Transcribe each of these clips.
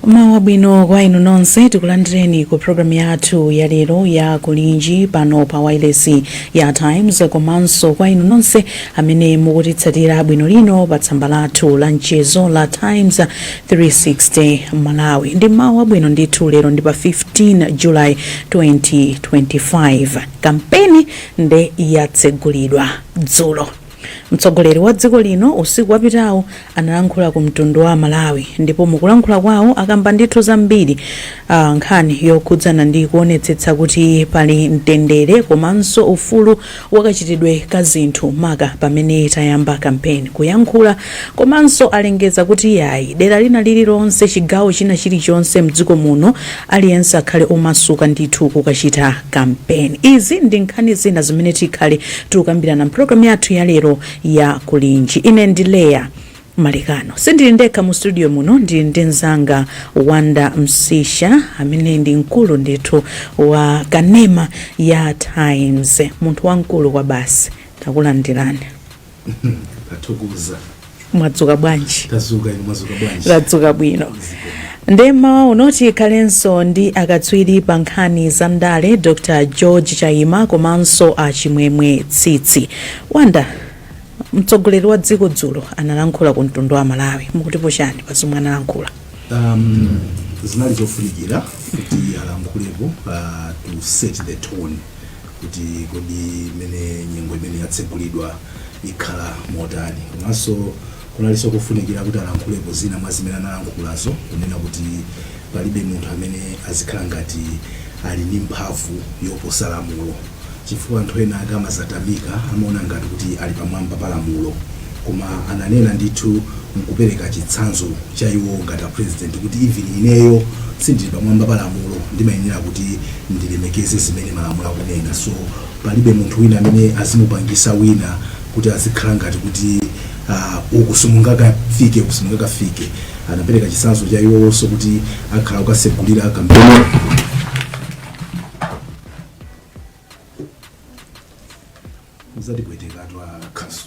Mawa bwino kwa inu nonse tikulandireni ku programu yathu ya lero ya kulinji pano pa wireless ya Times komanso kwa inu nonse amene mukutitsatira bwino lino pa tsamba lathu la mchezo la Times 360 Malawi. Ndi mawa bwino ndithu lero ndi pa 15 July 2025. Kampeni nde yatsegulidwa dzulo. Mtsogoleri wa dziko lino usiku wapitawo analankhula ku mtundu wa Malawi ndipo mukulankhula kwawo akamba ndithu zambiri nkhani yokhudzana ndi kuonetsetsa kuti pali mtendere komanso ufulu wakachitidwe ka zinthu maka pamene tayamba kampeni kuyankhula komanso alengeza kuti yayi dera lina lililonse chigawo china chilichonse mdziko muno aliyense akhale omasuka ndithu kukachita kampeni. Izi ndi nkhani zina zimene tikhale tikukambirana mpulogalamu yathu ya lero ya kulinji. Ine ndi Leya Malikano. Sindili ndekha mu studio muno, ndili ndi mzanga Wanda Msisha amene ndi mkulu ndithu wa kanema ya Times. Munthu wamkulu kwa basi. Takulandirani. Tatukuza. Mwadzuka bwanji? Tazuka inu mwadzuka bwanji? Tadzuka bwino. Ndema unoti kalenso ndi akatswiri pa nkhani za ndale Dr. George Chaima komanso achimwemwe Tsitsi. Wanda, mtsogoleri wa dziko dzulo analankhula ku mtundu wa Malawi. Mukutipo chani pa zomwe analankhula? Zinali zofunikira kuti alankhulapo to set the tone kuti kodi mene nyengo imene yatsegulidwa ikhala motani. Komanso kunaliso kufunikira kuti alankhulapo zina mwa zimene analankhulazo kunena kuti palibe munthu amene azikhala ngati ali ndi mphamvu yoposa lamulo. Chifukwa anthu ena akamazatamika amaona ngati kuti ali pamwamba pa lamulo, koma ananena ndithu mkupereka chitsanzo cha iwo ngati president kuti even ineyo sindili pamwamba pa lamulo, ndimayenera kuti ndilemekeze zimene malamulo akunena. So palibe munthu wina amene azimupangisa wina kuti azikhala ngati kuti ukusumungakafike. Anapereka chitsanzo cha iwo so kuti akhala ukasegulira kampeni zati kuitekatwa kaso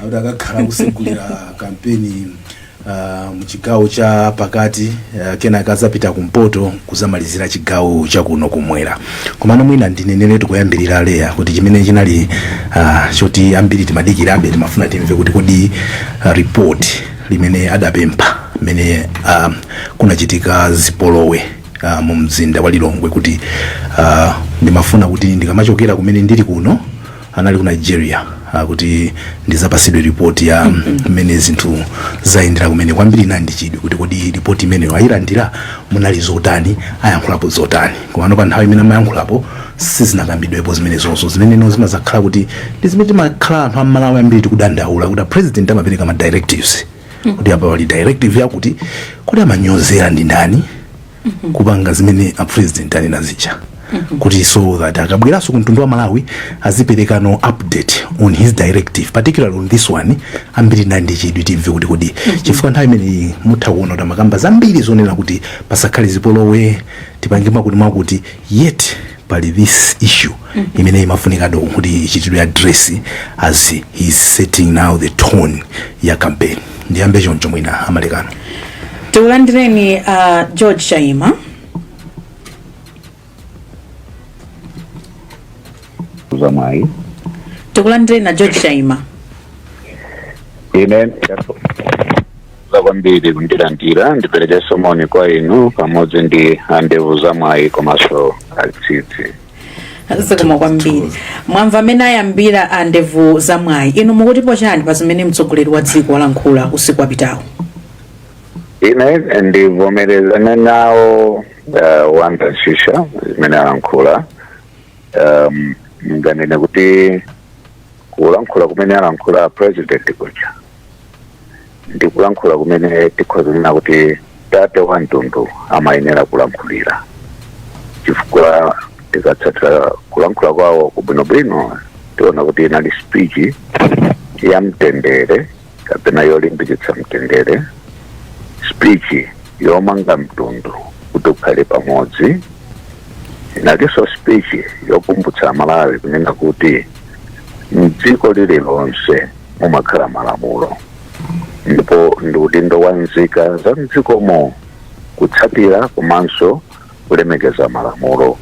auti akakhala kusegulira kampeni muchigawo cha pakati kena akazapita kumpoto kuzamalizira chigawo chakuno kumwera. Komano mwina ndinenere tikuyambirira Leya kuti chimene chinali choti ambiri timadikirabe timafuna timve kuti kodi report limene adapempha mene kunachitika zipolowe mu mzinda wa Lilongwe kuti ndimafuna kuti ndikamachokera kumene ndili kuno anali ku Nigeria kuti ndizapasidwe report ya mene zinthu zayendera kumene kwambiri nandichidwe kuti kodi report imene wayilandira munali zotani ayankhulapo zotani. Komano pa nthawi imene amayankhulapo sizinakambidwepo zimene zonso zimene zimazakhala kuti ndi zimene timakhala anthu am'Malawi ambiri tikudandaula kuti president amapereka ma directives kuti apa wali directive yakuti kuti amanyozera ndi ndani kupanga zimene a president anena zija. Kuti so that akabweraso ku mtundu wa Malawi azipereka no update on his directive, particularly on this one ambiri nandichidwe timve kuti kodi chifukwa nthawi imene muthakuona kuti makamba zambiri zonena kuti pasakhale zipolowe tipange makuti yet pali this issue imene imafunika do kuti ichitidwe address as he is setting now the tone ya campaign. Ndiyambe choncho mwina Amalikano. Tikulandireni George Chaima. Zamai. Tikulandireni na George Chaima. Ine zakwambiri kundilandira ndipereke somoni kwa inu pamodzi ndi andevu zamai komanso Tsitsi. Zikomo kwambiri. Mwamva amene ayambira andevu zamai. Inu mukutipo chani pa zimene mtsogoleri wa dziko walankhula usiku wapitawo? Ine ndivomerezana nawo Wanda Msisha zimene alankhula. Nganene kuti kulankhula kumene alankhula president kuja ndi kulankhula kumene tikhozina kuti tate wa mtundu amayenera kulankhulira. Chifukwa tikatsatira kulankhula kwawo kubwinobwino tiona kuti inali speech ya mtendere kapena yolimbikitsa mtendere, speech yomanga mtundu kuti ukhale pamodzi. Inalinso speech yokumbutsa Malawi kunena kuti mdziko lililonse mumakhala malamulo ndipo ndi udindo wa nzika za mdzikomo kutsatira komanso kulemekeza malamulo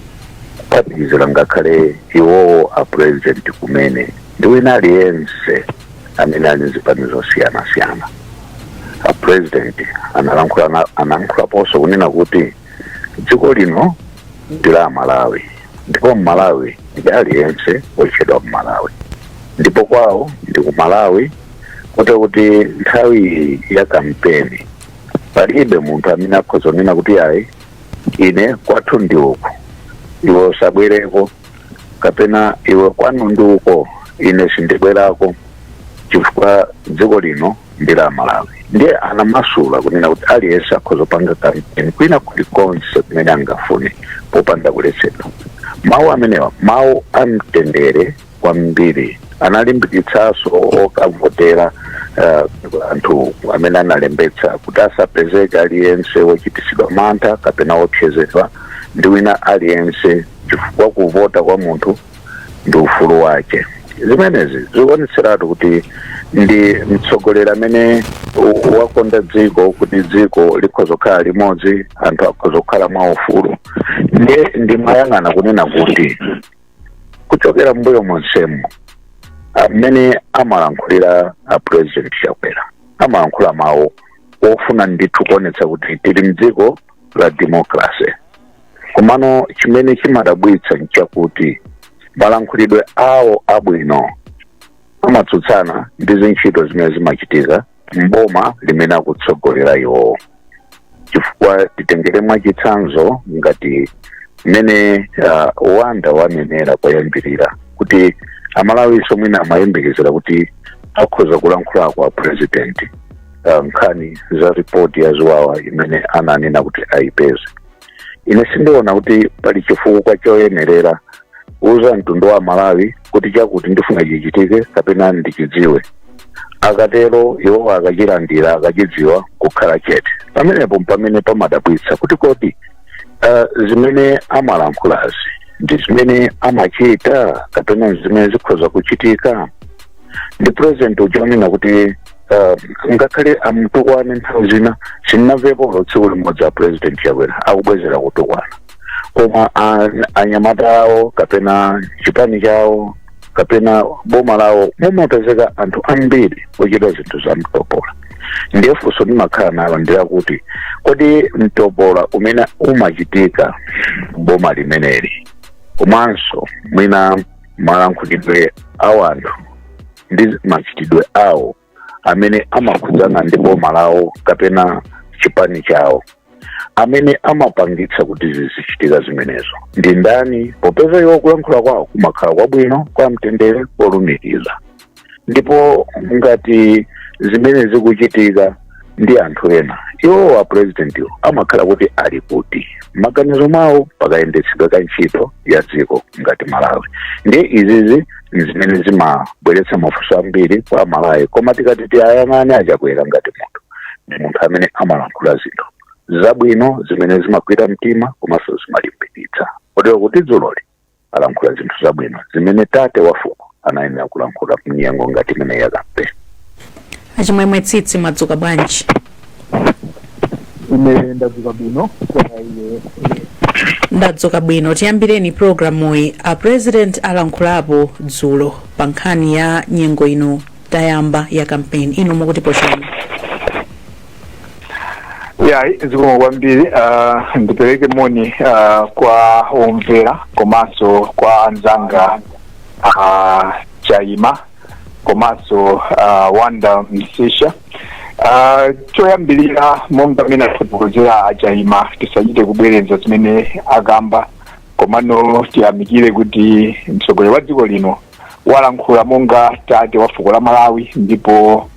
kuphatikizira ngakhale iwowo a president kumene ndi wina aliyense amene ali nzipani zosiyana-siyana. A president analankhulaponso kunena kuti dziko lino ndi la Malawi ndipo Malawi ndi aliyense wochedwa ku Malawi ndipo kwawo ndi ku Malawi kuti nthawi ya kampeni palibe munthu amene akhoza kunena kuti ayi ine kwathu ndi uku iwe usabwereko kapena iwe kwanu ndi uko ine sindibwerako chifukwa dziko lino ndi la Malawi. Ndiye anamasula kunena kuti aliyense akhoza kupanga kampeni kwina kulikonse kumene angafune popanda kuletsedwa. Mawu amenewa mawu amtendere kwambiri analimbikitsanso okavotera anthu amene analembetsa kuti asapezeke aliyense wochitisidwa mantha kapena wopsezedwa ndi wina aliyense chifukwa kuvota kwa munthu ndi ufulu wake. Zimenezi zikuonetseratu kuti ndi mtsogoleri amene wakonda dziko kuti dziko likhoza kukhala limodzi, anthu akhoza kukhala mwaufulu. Ndi mayang'ana kunena kuti kuchokera mbuyo monsemo amene amalankhulira a president Chakwera amalankhula mawu ofuna ndithu kuonetsa kuti tili mdziko la democracy. Komano chimene chimadabwitsa nchakuti malankhulidwe awo abwino amatsutsana ndi zintchito zimene zimachitika mboma limene akutsogolera iwowo. Chifukwa titengere mwachitsanzo ngati mmene Wanda wanenera kwayambirira kuti Amalawiso mwina amayembekezera kuti akhoza kulankhula kwa president nkhani za report ya Ziwawa imene ananena kuti ayipeze. Ine sindiona kuti pali chifukwa choyenerera uza mtundu wa Malawi kuti chakuti ndifuna chichitike kapena ndichidziwe. Akatero iwo akachilandira akachidziwa kukhala chete. Pamene pamadabwitsa kuti kodi zimene amalankhulazi ndi zimene amachita kapena zimene zikhoza kuchitika. Ndi president ujonena kuti ngakhale amutukwane nthawi zina sinnamvepo tsiku limodzi a president Chakwera akubwezera kutukwana. Koma anyamata awo kapena chipani chawo kapena boma lawo mumapezeka anthu ambiri ochita zinthu za mtopola. Ndiye funso ndimakhala nalo ndi kuti kodi mtopola umene umachitika boma limeneli komanso mwina malankhulidwe awo anthu ndi machitidwe awo amene amakhudzana ndi boma lawo kapena chipani chawo amene amapangitsa kuti zichitika zimenezo ndi ndani? Popeza iwo kulankhula kwawo kumakhala kwabwino kwa mtendere polumikiza. Ndipo ngati zimene zikuchitika ndi anthu ena iwo wa president amakhala kuti ali kuti maganizo mawo pakayendetsedwa ka ntchito ya dziko ngati Malawi. Ndiye izizi zimene zimabweretsa mafunso ambiri kwa Malawi. Koma tikati tiyang'ane a Chakwera ngati munthu amene amalankhula zinthu zabwino zimene zimakwira mtima komanso zimalimbikitsa. Kotero kuti dzuloli alankhula zinthu zabwino zimene tate wa fuko anayenera kulankhula mnyengo ngati imene yakampe. Achimwemwe Tsitsi madzuka bwanji? Ine ndadzuka bwino kwa iye. Ndadzuka bwino. Tiyambireni programu iyi. A president alankhulapo dzulo pa nkhani ya nyengo ino tayamba ya kampeni ino mukuti pochani. Zikomo kwambiri ndipereke moni kwa omvera komanso kwa anzanga Chaima komanso Wanda Msisha. Choyambirira monga amene afotokozera Chaima tisachite kubwereza zimene agamba komano tiyamikire kuti mtsogoleri wa dziko lino walankhula monga tate wa fuko la Malawi ndipo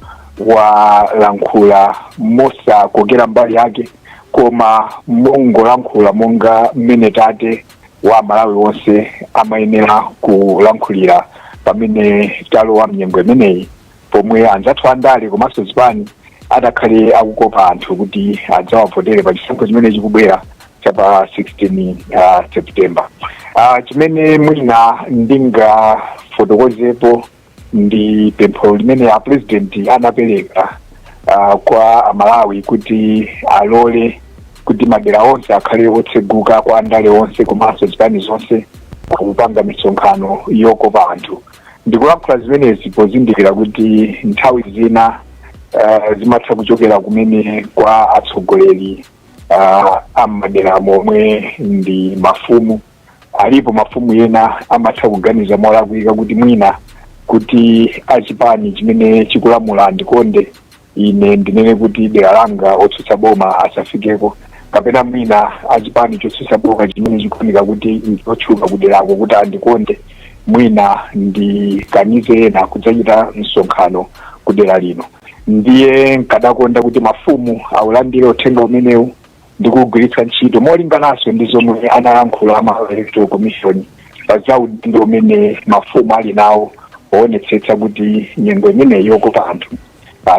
walankhula mosakokera mbali yake koma mongolankhula monga mmene tate wa Malawi wonse amayenera kulankhulira pamene talowa mnyengo imeneyi pomwe anzathu andale komanso zipani adakhale akukopa anthu kuti adzawavotere pa chisankho chimene chikubwera chapa 16 September. Chimene mwina ndingafotokozepo ndi pempho limene a president anapereka kwa Malawi kuti alole kuti madera onse akhale otseguka kwa andale onse komanso zipani zonse kupanga misonkhano yokopa anthu. Ndikulankhula zimenezi pozindikira kuti nthawi zina zimatha kuchokera kumene kwa atsogoleri amadera momwe ndi mafumu. Alipo mafumu ena amatha kuganiza molakwika kuti mwina kuti achipani chimene chikulamula ndikonde ine ndinene kuti dera langa otsutsa boma asafikeko, kapena mwina achipani chotsutsa boma chimene chikuoneka kuti ndiotchuka kuderako kuti andikonde mwina ndikanize ena kudzachita msonkhano kudera lino. Ndiye nkadakonda kuti mafumu aulandire uthenga umenewu ndi kugwiritsa ntchito molingananso ndi zomwe analankhula ama Electoral Commission pa za udindo umene mafumu ali nawo woonetsetsa kuti nyengo imeneyi yokopa anthu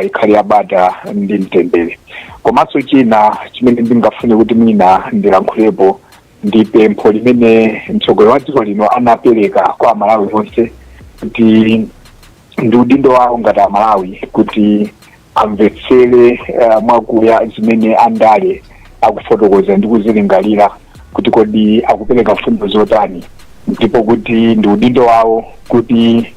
ikhale yabata ndi mtendere. Komanso china chimene ndingafune kuti mwina ndilankhulepo ndi pempho limene mtsogoleri wa dziko lino anapereka kwa Amalawi onse kuti ndi udindo wawo ngati Amalawi kuti amvetsere mwakuya zimene andale akufotokoza ndi kuzilingalira kuti kodi akupereka mfundo zotani, ndipo kuti ndi udindo wawo kuti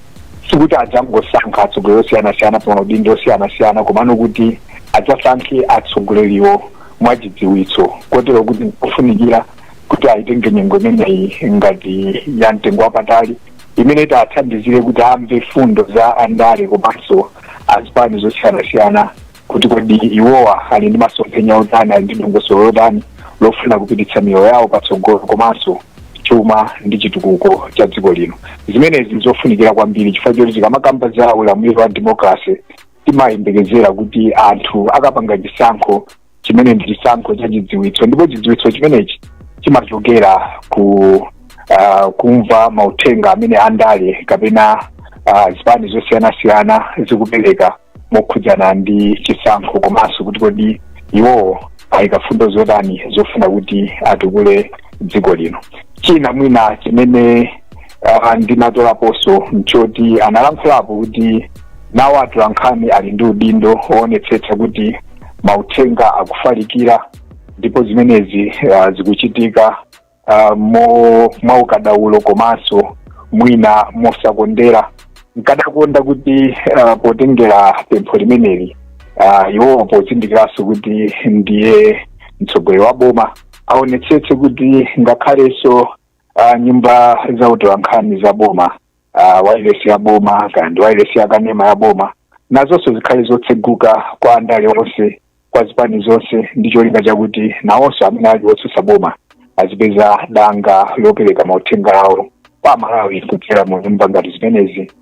sikuti adzangosankha atsogoleri osiyana-siyana pa udindo osiyana-siyana, komano kuti adzasankhe atsogoleriwo mwachidziwitso, kotero kuti kufunikira kuti aitenge nyengo imeneyi ngati ya mtengo wapatali imene itathandizire kuti amve fundo za andale komanso azipani zosiyana-siyana kuti kodi iwowa ali ndi masomphenya otani, ali ndi dongosolo lotani lofuna kupititsa miyoyo yawo patsogolo komanso chuma ndi chitukuko cha dziko lino. Zimenezi zofunikira kwambiri chifukwa choti tikamakamba za ulamuliro wa democracy timayembekezera kuti anthu akapanga chisankho chimene ndi chisankho cha chidziwitso, ndipo chidziwitso chimenechi chimachokera ku kumva mauthenga amene andale kapena zipani zosiyana-siyana zikupereka mokhudzana ndi chisankho komanso kuti kodi iwo ayika fundo zotani zofuna kuti atukule dziko lino. China mwina chimene ndinatolaponso nchoti analankhulapo kuti nawo atolankhani ali ndi udindo woonetsetsa kuti mauthenga akufalikira ndipo zimenezi zikuchitika mwaukadaulo komanso mwina mosakondera. Nkadakonda kuti potengera pempho limeneli iwo pozindikiranso kuti ndiye mtsogoleri wa boma aonetsetse kuti ngakhalenso nyumba za utolankhani za boma, wailesi ya boma kandi wailesi ya kanema ya boma nazonso zikhale zotseguka kwa andale onse, kwa zipani zonse, ndi cholinga chakuti nawonso amene ali otsutsa boma azipeza danga lopereka mauthenga awo pa Amalawi kudzera mu nyumba ngati zimenezi,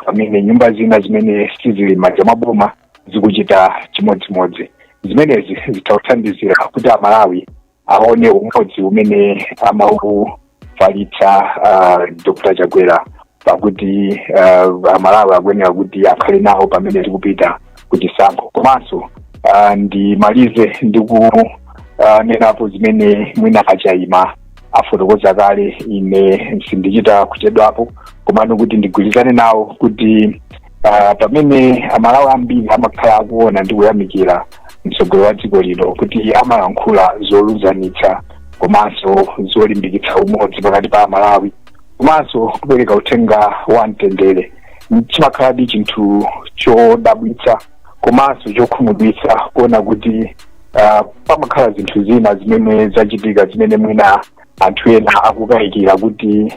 pamene nyumba zina zimene sizili m'manja mwa boma zikuchita chimodzimodzi. Zimenezi zitathandizira kuti Amalawi aone umodzi umene amaufalitsa Dr. Chakwera pakuti Amalawi akuyenera kuti akhale nawo pamene tikupita kuchisankho. Komanso ndimalize ndi kunenapo zimene mwina achaima afotokoza kale, ine sindichita kuchedwapo komano kuti ndigwirizane nawo kuti pamene Amalawi ambiri amakhala akuona ndi kuyamikira mtsogoleri wa dziko lino kuti amalankhula zoluzanitsa komanso zolimbikitsa umodzi pakati pa Amalawi komanso kupereka uthenga wa mtendere, chimakhaladi chinthu chodabwitsa komanso chokhumudwitsa kuona kuti pamakhala zinthu zina zimene zachitika zimene mwina anthu ena akukayikira kuti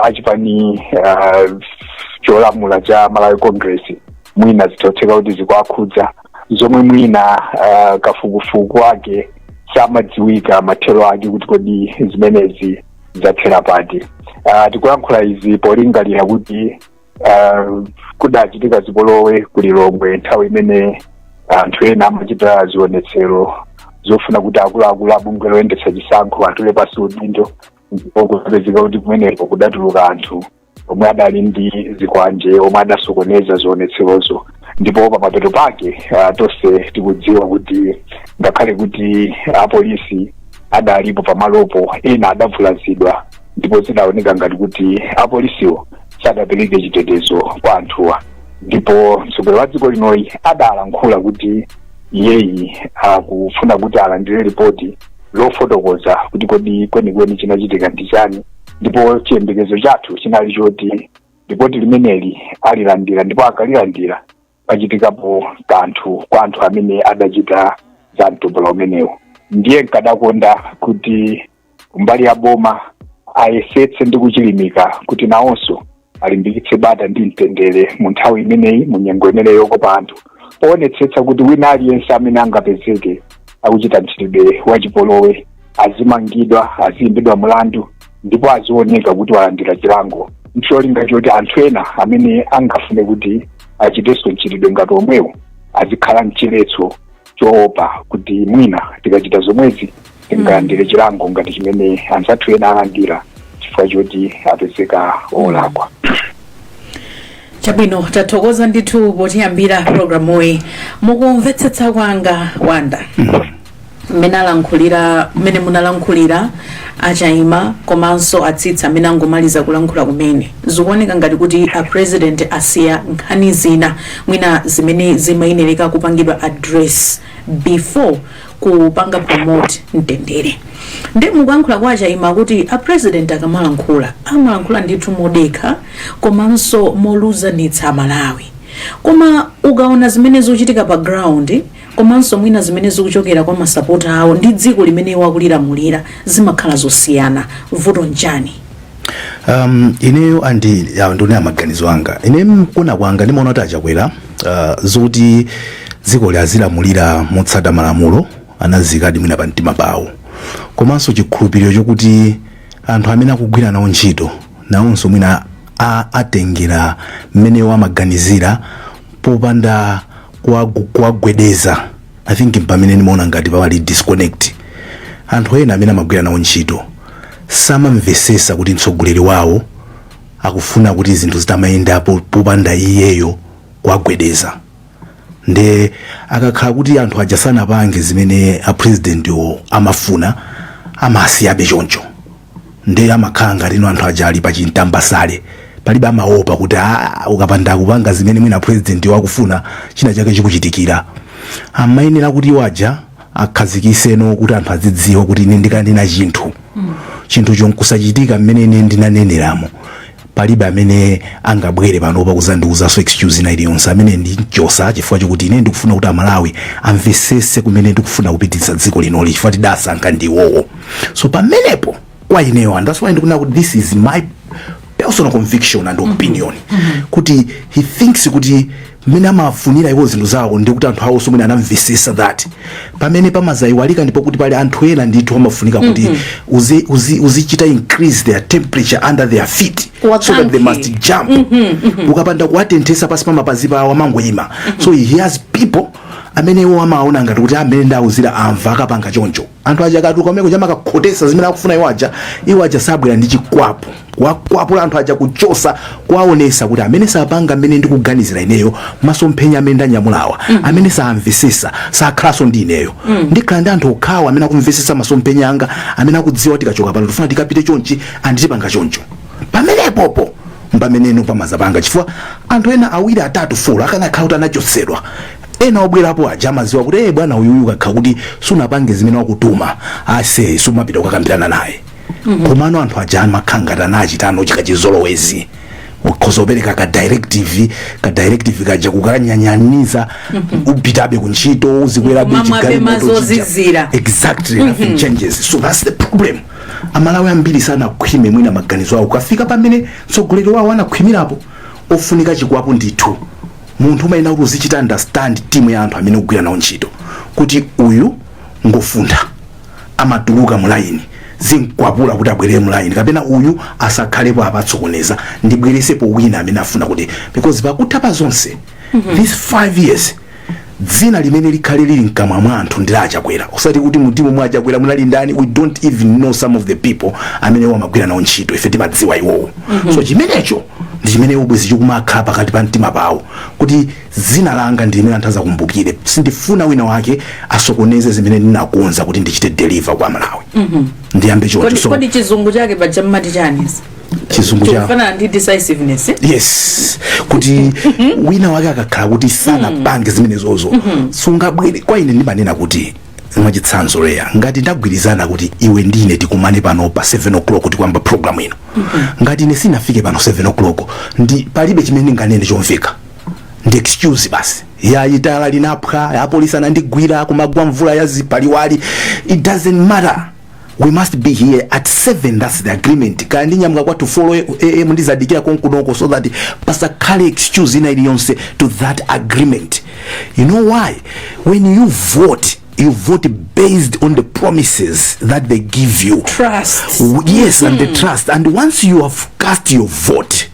achipani cholamula cha Malawi Congress mwina zitotheka kuti zikuakhudza, zomwe mwina kafukufuku wake samadziwika mathero ake kuti kodi zimenezi zathera pati. Tikulankhula izi polingalira kuti kudachitika zipolowe kulilongwe nthawi imene anthu ena amachita zionetsero zofuna kuti akuluakulu abungwe loyendetsa chisankho atule pasi udindo, ndipo kupezeka kuti kumeneko kudatuluka anthu omwe adali ndi zikwanje omwe adasokoneza zionetserozo, ndipo pamapeto pake tonse tikudziwa kuti ngakhale kuti apolisi adalipo pamalopo ena adavulazidwa ndipo zidaoneka ngati kuti apolisiwo sadapereke chitetezo kwa anthuwa, ndipo mtsogoleri wa dziko linoyi adalankhula kuti iyeyi akufuna kuti alandire ripoti lofotokoza kuti kodi kwenikweni chinachitika ndi chani, ndipo chiyembekezo chathu chinali choti ripoti limeneli alilandira, ndipo akalilandira pachitikapo kanthu kwa anthu amene adachita za mtopola umenewo. Ndiye nkadakonda kuti kumbali ya boma ayesetse ndi kuchilimika kuti nawonso alimbikitse bata ndi mtendere mu nthawi imeneyi, mu nyengo imeneyi yokopa anthu, poonetsetsa kuti wina aliyense amene angapezeke akuchita mchitidwe wachipolowe azimangidwa, aziyimbidwa mulandu, ndipo azioneka kuti walandira chilango, mcholinga choti anthu ena amene angafune kuti achitenso mchitidwe ngati omwewo azikhala mchiletso choopa kuti mwina tikachita zomwezi tingalandire chilango ngati chimene anzathu ena alandira chifukwa choti apezeka olakwa. Chabwino, tathokoza ndithu potiyambira programu iyi. Mukumvetsetsa kwanga Wanda, mmene munalankhulira achaima komanso atsitsa amene angomaliza kulankhula kumene, zikuoneka ngati kuti a president asiya nkhani zina mwina zimene zimayenereka kupangidwa address before kupanga promote mtendere. Ndi mukuyankhula kwa achaima kuti a president amalankhula ndithu modekha komanso moluzanitsa Amalawi. Koma ukaona zimene zikuchitika pa ground komanso mwina zimene zikuchokera kwa masapota awo ndi dziko limene wakulilamulira zimakhala zosiyana. Vuto njani? Ineyo ndine amaganizo anga. Ine mkuna kwanga ndimaona kuti achakwera zoti dziko liazilamulira motsata malamulo anazikadi mwina pa mtima pawo. Komanso chikhulupiriro chokuti anthu amene akugwira nawo ntchito nawonso mwina atengera mmene wamaganizira popanda kuwagwedeza. I think pamene ndimaona ngati pali disconnect. Anthu ena amene amagwira nawo ntchito samamvesesa kuti mtsogoleri wawo akufuna kuti zinthu zitamayenda popanda iyeyo kuwagwedeza. Nde akakhala kuti anthu ajasana pange zimene a president wo amafuna amasiyabe choncho, nde amakhala ngati anthu ajali pa chintambasale palibe amaopa kuti ukapanda kupanga zimene mwina president wakufuna china chake chikuchitikira. Amayenera kuti waja akhazikiseno kuti anthu azidziwa kuti ine ndikandina chinthu chonkusachitika mmene ine ndinaneneramo. Palibe amene angabwere panopa kuzandiuza so excuse na iliyonse amene ndi nchosa chifukwa chokuti ine ndikufuna kuti Amalawi amvesese kumene ndikufuna kupititsa dziko linoli chifukwa tidasankha ndiwowo. So pamenepo kwa ineyo, and that's why ndikuna kuti this is my personal conviction and opinion, kuti he thinks kuti mmene amafunira iwo zinthu zawo ndi kuti anthu awonso mwina anamvesesa that pamene pamazayiwalika ndipo kuti pali anthu ena ndithu amafunika kuti uzichita increase their temperature under their feet so that they must jump. Ukapanda kuwatenthesa pasi pa mapazi pawo amangoyima. So he has people amene iwo amaona ngati kuti amene ndawuzira amva akapanga choncho. Anthu aja katuka kumene kuchama kakhotesa zimene akufuna iwo aja sabwera ndi chikwapu. Kuwapula anthu aja kuchosa kwaonesa kuti amene sapanga amene ndikuganizira ineyo masomphenya amene ndanyamulawa amene saamvesesa sakhalaso ndi ineyo. Ndikhala ndi anthu okhawa amene akumvesesa masomphenya anga amene akudziwa kuti kachoka pano tufuna tikapite chonchi anditipanga choncho. Pamenepopo mpameneno pamazapanga chifukwa anthu ena awiri atatu folo akanakhala kuti anachosedwa. Ena obwerapo aja maziwa kuti bwana uyu kakhala kuti sunapange zimene wakutuma ase sumapita kukakambirana naye. Komano anthu aja makhangata nachitano chikachizolowezi ukhozopereka ka directive kaja kukanyanyaniza upitabe kunchito uzikwerabe chigari. Exactly, nothing changes. So that's the problem. Amalawi ambiri sana kukhime mwina maganizo awo kafika pamene mtsogoleri wawo anakhwimirapo ofunika chikwapo ndithu. Munthu umayina kuti uzichita understand timu ya anthu amene kugwira nawo ntchito kuti uyu ngofunda amatuluka mulaini zinkwapula kuti abwere mulaini kapena uyu asakhalepo apatsokoneza ndibweresepo wina amene afuna kuti because pakutapa zonse these 5 years dzina limene likhale lili mkamwa mwa anthu ndi achakwera. Usati kuti mutimu mwa achakwera munali ndani, we don't even know some of the people amene wamagwira nawo ntchito ife timadziwa iwowo. So chimenecho ndi chimene ubwezi chikumakhala pakati pa mtima pawo kuti zina langa ndi limene anthu azakumbukire. Sindifuna wina wake asokoneze zimene ndinakonza kuti ndichite deliver kwa Malawi. Ndiyambe choncho. Kodi chizungu chake pajamati chani? Chizungu cha kufana ndi decisiveness. Yes. Kuti wina wake akakhala kuti sana pange zimene zozo. Sungabwere kwa ine ndimanena kuti mwachitsanzo leya ngati ndagwirizana kuti iwe ndine tikumane pano pa 7 o'clock kuti kwamba program ino ngati ine sinafike pano 7 o'clock ndi palibe chimene ndinganene chomveka ndi excuse basi ya itala linapha ya polisi anandigwira kumagwa mvula ya zipaliwali it doesn't matter. We must be here at 7. That's the agreement. Kandi nyamga kwa to follow ndizadikira konkunoko so that pasakhale excuse ina iliyonse to that agreement. You know why? When you vote based on the promises that they give you. Trust. Yes, and the trust. And once you have cast your vote,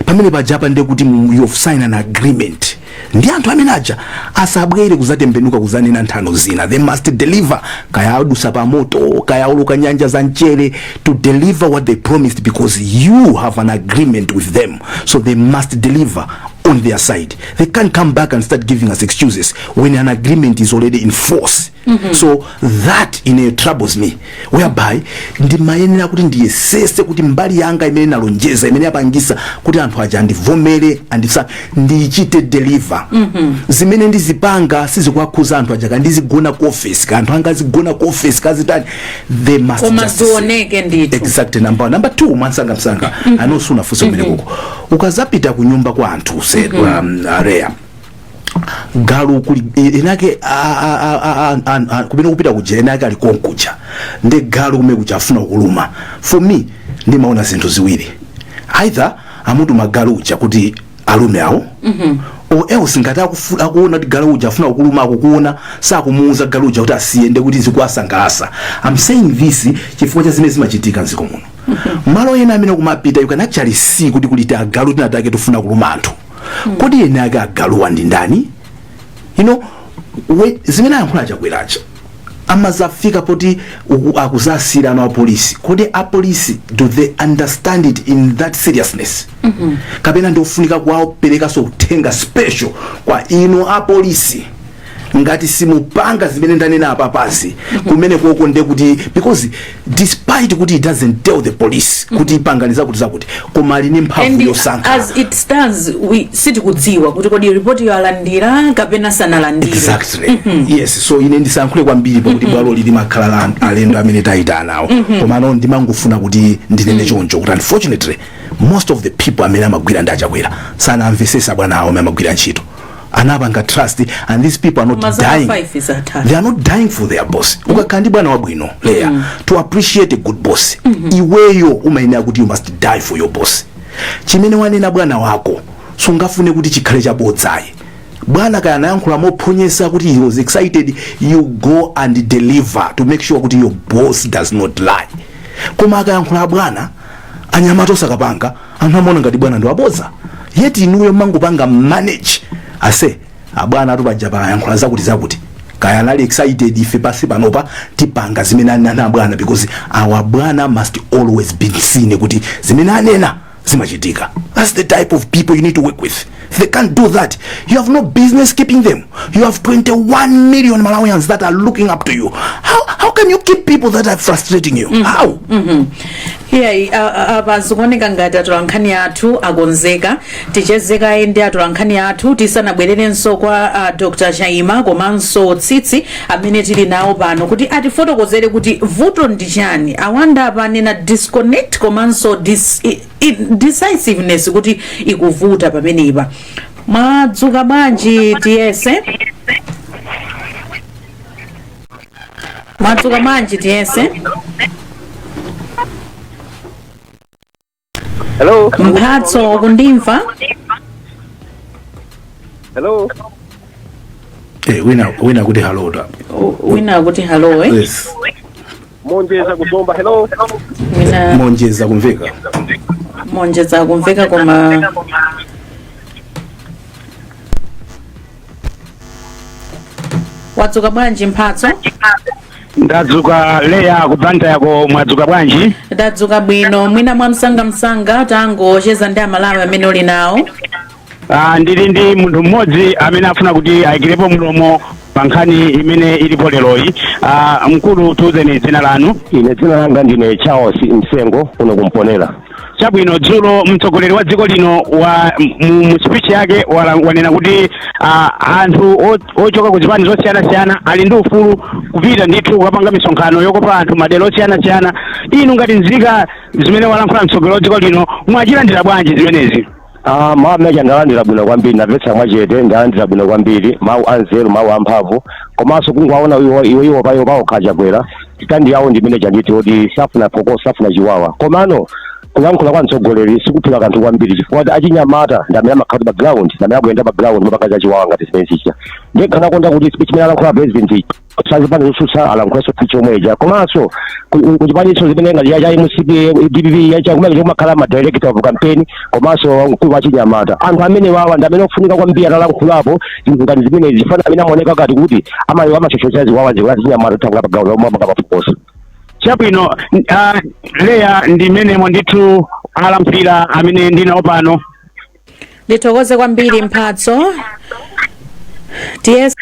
pamene pajapa nde kuti you have signed an agreement. Ndi anthu amene aja asabwere kuzatembenuka kuzanena nthano zina. They must deliver. Kaya adusa pa moto, kaya uluka nyanja za mchere, to deliver what they promised, because you have an agreement with them. So they must deliver on their side. They can't come back and start giving us excuses when an agreement is already in force. So that troubles me, whereby ndimayenera kuti ndiyesese kuti mbali yanga imene nalonjeza imene yapangisa kuti anthu aja ndivomere ndichite deliver. Zimene ndizipanga sizikwakuza anthu aja kandizigona ku office ka anthu anga zigona ku office kazitani, they must just oneke ndithu. Exactly. Number 2 msanga anosuna fuso kumene kuko ukazapita ku nyumba kwa anthu area galu kuli inake kumene kupita kujera inake ali konkuja nde galu kumene kuchafuna kuluma. For me ndimaona zinthu ziwiri, either amutu magalu uja kuti alume awo or else ngati akuona kuti galu uja afuna kuluma akukuona sakumuuza galu uja kuti asiyende kuti zikuasangasa. I'm saying this chifukwa cha zimene zimachitika nziko muno. Malo ena amene kumapita you can actually see kuti kulita galu tinatake tufuna kuluma anthu. Kodi ena aga galu wandi ndani? You know, zimene yankhula chakweracha amazafika poti akuzasira na polisi. Kodi a police, do they understand it in that seriousness? Kapena ndofunika kwao pereka so kutenga special kwa ino a polisi ngati simupanga zimene ndanena apa pasi kumene kuoko nde kuti, because despite kuti it doesn't tell the police kuti ipanganiza kuti zakuti koma ali ni mphamvu yosankha. As it stands, we sitikudziwa kuti kodi report yalandira kapena sanalandira. Exactly. Yes, so ine ndisankhule kwambiri pakuti bwalo lili makhala alendo amene taita nawo koma no ndimangofuna kuti ndinene choncho kuti unfortunately most of the people amene amagwira ndachakwera sana amvesesa bwana awo amagwira ntchito anabanga trust, and these people are not dying. They are not dying for their boss. Ukakandi bwana wabwino leya to appreciate a good boss. Iweyo umayenera kuti you must die for your boss. Chimene wanena bwana wako sungafune kuti chikhale chabodzayi. Bwana kaya nayankhula mophonyesa kuti he was excited, you go and deliver to make sure kuti your boss does not lie. Koma akayankhula bwana anyamato sakapanga anthu amona ngati bwana ndo abodza, yet inuyo mangopanga manage ase abwana atupajapa yankhula zakuti kaya nali excited ife pasi panopa tipanga zimene anena bwana, because our bwana must always be seen kuti zimene anena zimachitika. That's the type of people you need to work with. If they can't do that, you have no business keeping them. You have 21 million Malawians that are looking up to you. How can you keep people that are frustrating you? How? Abazukoneka ngati atolankhani athu agonzeka tichezeka ende atolankhani athu tisanabwererenso kwa Dr. Chaima komanso Tsitsi amene tili nawo pano kuti atifotokozere kuti vuto ndi chani. Awanda apanena disconnect komanso decisiveness kuti ikuvuta pamenepa. Madzuka bwanji tiyese? Madzuka bwanji tiyese? Hello. Mphatso kundimva? Hello. Wina kuti hello da. Wina kuti hello eh? Yes. Monjeza kusomba hello. Wina Monjeza kumveka. Monjeza kumveka koma wadzuka bwanji Mphatso? Ndadzuka leya kubanda yako mwadzuka bwanji? Ndadzuka bwino, mwina mwamsanga tangocheza ndi Amalawi amene uli nawo. Ndili ndi munthu mmodzi amene afuna kuti ayikirepo mlomo pankhani imene ilipo leroyi. Mkulu tuuzeni dzina lanu. Ine dzina langa ndine Charles Msengo kuno kumponera. Chabwino dzulo mtsogoleri wa dziko lino wa mu speech yake wanena kuti anthu ochoka ku zipani zosiyana-siyana ali ndi ufulu kupita ndithu kukapanga misonkhano yokopa anthu madera osiyana-siyana. Inu ngati nzika zimene walankhula mtsogoleri wa dziko lino mwachilandira bwanji zimenezi? Mawu amene ndalandira bwino kwambiri, ndamvetsa mwachete, ndalandira bwino kwambiri, mawu anzeru, mawu amphamvu, komanso kungowaona iwo pawo khachakwera titandi yawo ndimene chanditi kuti safuna poko safuna chiwawa. Komano kulankhula kwa mtsogoleri sikuphika kanthu kwambiri chifukwa achinyamata ndamene amakhala background, ndamene akuyenda background mapanga za chiwawa ngati zimene zicha. Ndikana konda kuti speech imene alankhula president sazipani zotsutsa alankhulaso speech omweja, komanso kuchipaniso zimene ngati ya MCP DPP yacha kumene chomakhala ma director of campaign komanso mkulu wa chinyamata. Anthu amene wawa ndamene ofunika kwambiri atalankhulapo ngati zimene zifana amene amaoneka kati kuti amachochotsa ziwawa zikati chinyamata tangula background omwe amakapafukosa. Chabwino Leya ndimenemo ndithu alamphira amene ndinawo pano. Ndithokoze kwambiri Mphatso. TS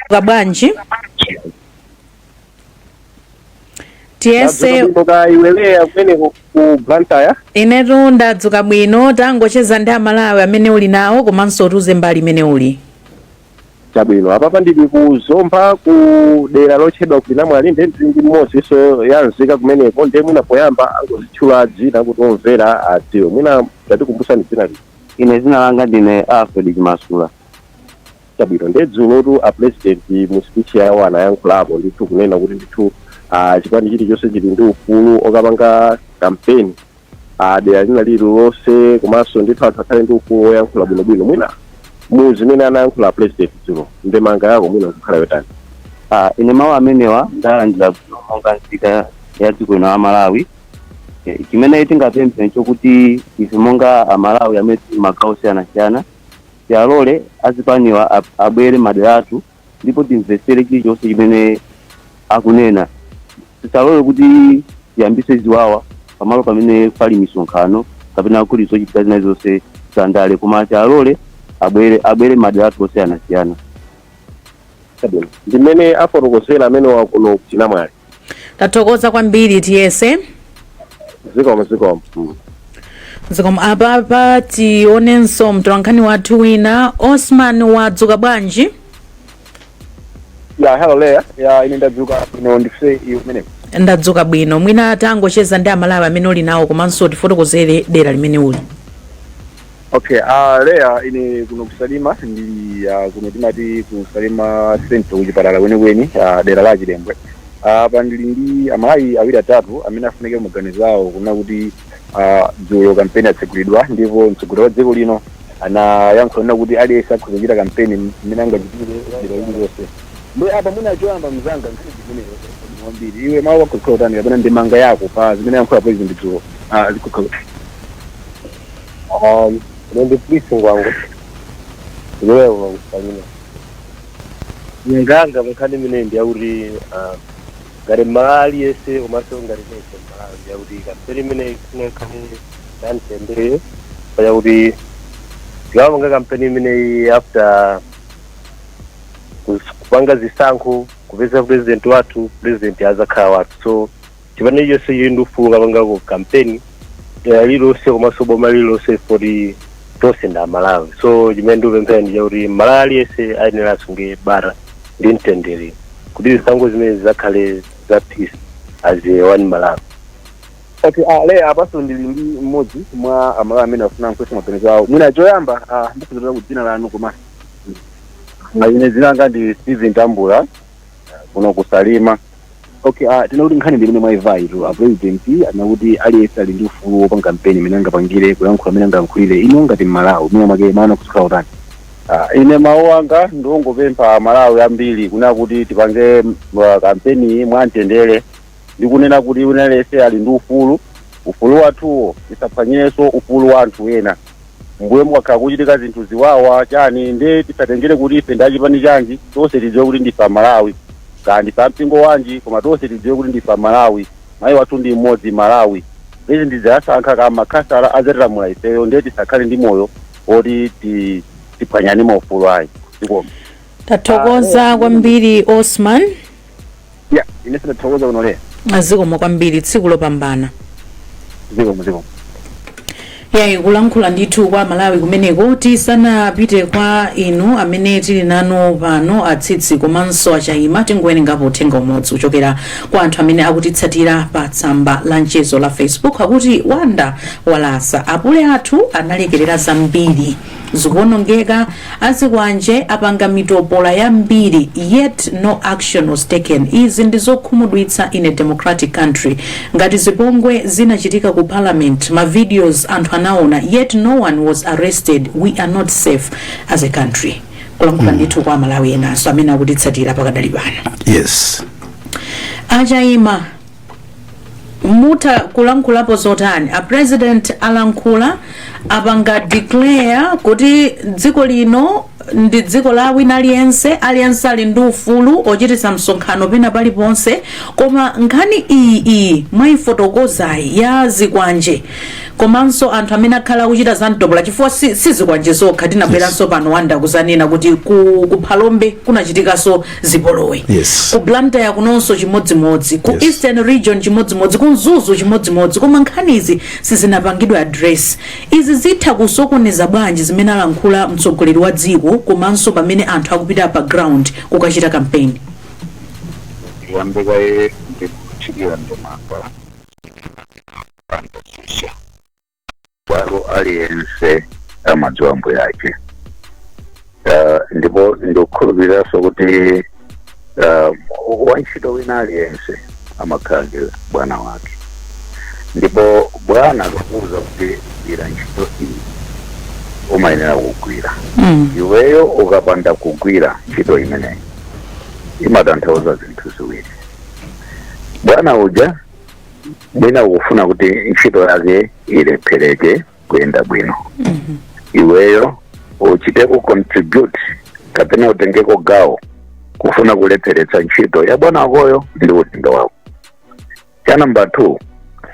kabwanji. TS iweleya kumene ku Blantyre. Inetu ndadzuka bwino, tangocheza ndi amalawi amene uli nawo komanso tuze mbali imene uli. Chabwino apapa ndili kuzomba ku dera lotchedwa ku Namwali ndi mmodzi so yanzika kumeneko ndiye mwina poyamba angozitchula dzina kuti omvera adziwe. Mwina ndatikumbusa ndi dzina lino. Ine dzina langa ndine Alfred Chimasula. Chabwino ndedzulotu a president mu speech yawo anayankhulapo ndithu kunena kuti ndithu chipani chilichonse chili ndi ufulu okapanga campaign dera lina lililonse komanso ndithu anthu akhale ndi ufulu oyankhula bwinobwino. Mwina mu zimene anayankhula president dzulo ndemanga yako mwina kukhala yotani? Ine mawu amenewa ndalandira monga nzika ya dziko lino la Malawi. Chimene tingapemphe chokuti ife monga Amalawi amene tili magawo osiyanasiyana tialole azipaniwa abwere madera athu ndipo timvetsere chilichonse chimene akunena. Tisalole kuti tiyambise ziwawa pamalo pamene pali misonkhano kapena kuti zochitika zina zonse zandale, koma tialole abwere madera athu osiyanasiyana. Ndimene afotokozera amene wakuno ku Namwali. Tathokoza kwambiri TS. Zikomo. Zikomo apa tionenso mtolankhani wathu wina Osman wadzuka bwanji. Hello Leya. Ine ndadzuka bwino ndifuse iyo mene. Ndadzuka bwino. Mwina tangocheza ndi amalawi amene uli nawo komanso tifotokozere dera limene uli. Okay, Leya ine kuno kusalima ndi kuno timati kusalima center kuchipatala kwenikweni dera la Chilembwe. Pa ndili ndi amalawi awiri atatu amene afunike muganizawo kuna kuti dzulo kampeni atsegulidwa ndipo mtsogoleri wa dziko lino anayankhula kuti aliyense akhoza kampeni imene angachitire dera lililonse. Mbe apa mwina choyamba mzanga nkhani zimene mwambiri iwe mawu akukhala utani kapena ndemanga yako pa zimene yankhula president dzulo zikukhala. Nende please ngwangu leo unakusalima nganga mkhani mine ndi auri ngare mali yese umaso ngare nese mali yauri kampeni mine nkhani ndantendere yauri ngawo nga kampeni mine after kupanga zisankho kupeza president wathu president azakhala wathu so chipani yose yindufunga panga ku campaign lilose komanso boma lilose for tose nda Malawi. So jimendo pempheni yauri Malawi yese ayenera asunge bara ndi mtendere kuti zisankho zimene zakhale za peace as one Malawi. Okay, Leya apaso ndili ndi mmodzi mwa amalawi amene afuna nkwesa maganizo awo. Mwina choyamba ndikuzira kuti dzina lanu koma ine dzina langa ndi Steven Tambula kuno kusalima. Okay, tinakuti nkhani ndimene mwaivaitu president anakuti aliyense ali ndi ufulu wopanga kampeni imene angapangire kuyankhula amene angayankhulire ino ngati Malawi mwina mwake maana kusukhala utani. Ine mawu anga ndongopempha Malawi ambiri kuna kuti tipange kampeni mwamtendere ndi kunena kuti aliyense ali ndi ufulu wathuwo tisaphwanyirenso ufulu wa anthu ena. Mbuye mwakhala kuchitika zinthu ziwawa chani ndi tisatengere kuti ife ndachipani chanji tonse tidziwe kuti ndife Malawi. Kandi pampingo wanji koma tonse tidziwe kuti ndife Malawi. Mayi wathu ndi mmodzi Malawi. Izi ndizasankha kama makasala azatilamula ifeyo ndiye tisakhale ndi moyo oti tiphwanyane maufulu ayi. Zikomo. Tathokoza kwambiri Osman. Ine sinathokoza kuno Leya. Zikomo kwambiri tsiku lopambana. Zikomo. yayi kulankhula ndithu kwa Malawi kumeneko tisanapite kwa inu amene tili nanu pano atsitsi komanso achayima tingowerengapo uthenga umodzi kuchokera kwa anthu amene akutitsatira pa tsamba la mchezo la Facebook akuti Wanda Walasa apule athu analekerera zambiri zikuonongeka azikwanje apanga mitopola yambiri yet no action was taken. Izi ndizokhumudwitsa in a democratic country. Ngati zipongwe zinachitika ku parliament ma videos anthu anaona yet no one was arrested. We are not safe as a country. Kulankhula ndithu kwa Malawi enanso amene akutitsatira pakadali pano. Yes. Achayima muta kulankhulapo zotani a president alankhula apanga declare kuti dziko lino ndi dziko la wina aliyense ali ndi ufulu ochititsa msonkhano pena paliponse koma nkhani iyi mwayifotokozayi ya zikwanje komanso anthu amene akhala kuchita za mtopola chifukwa si zikwanje zokha tinabweranso pano Wanda kuzanena kuti ku Phalombe kunachitikanso zipolowe ku Blantyre kunonso chimodzimodzi ku Eastern region chimodzimodzi ku Mzuzu chimodzimodzi koma nkhanizi sizinapangidwe address. Izi zitha kusokoneza bwanji zimene alankhula mtsogoleri wa dziko komanso pamene anthu akupita pa ground kukachita campaign. Wambekaye ndikuchikira ndomapa pandosisha walo aliyense amadziwa mbo yake ndipo ndikukhulupiriraso kuti wantchito wina aliyense amakhala bwana wake ndipo bwana akuwuza kuti ira ntchito iyi umayenera kugwira iweyo ukapanda kugwira ntchito imeneyi imatanthauza zinthu ziwiri. Bwana uja mwina ukufuna kuti ntchito yake ilephereke kuyenda bwino iweyo uchite ku contribute kapena utengeko gawo kufuna kulepheretsa ntchito ya bwana wakoyo ndi udindo wako. Cha namba 2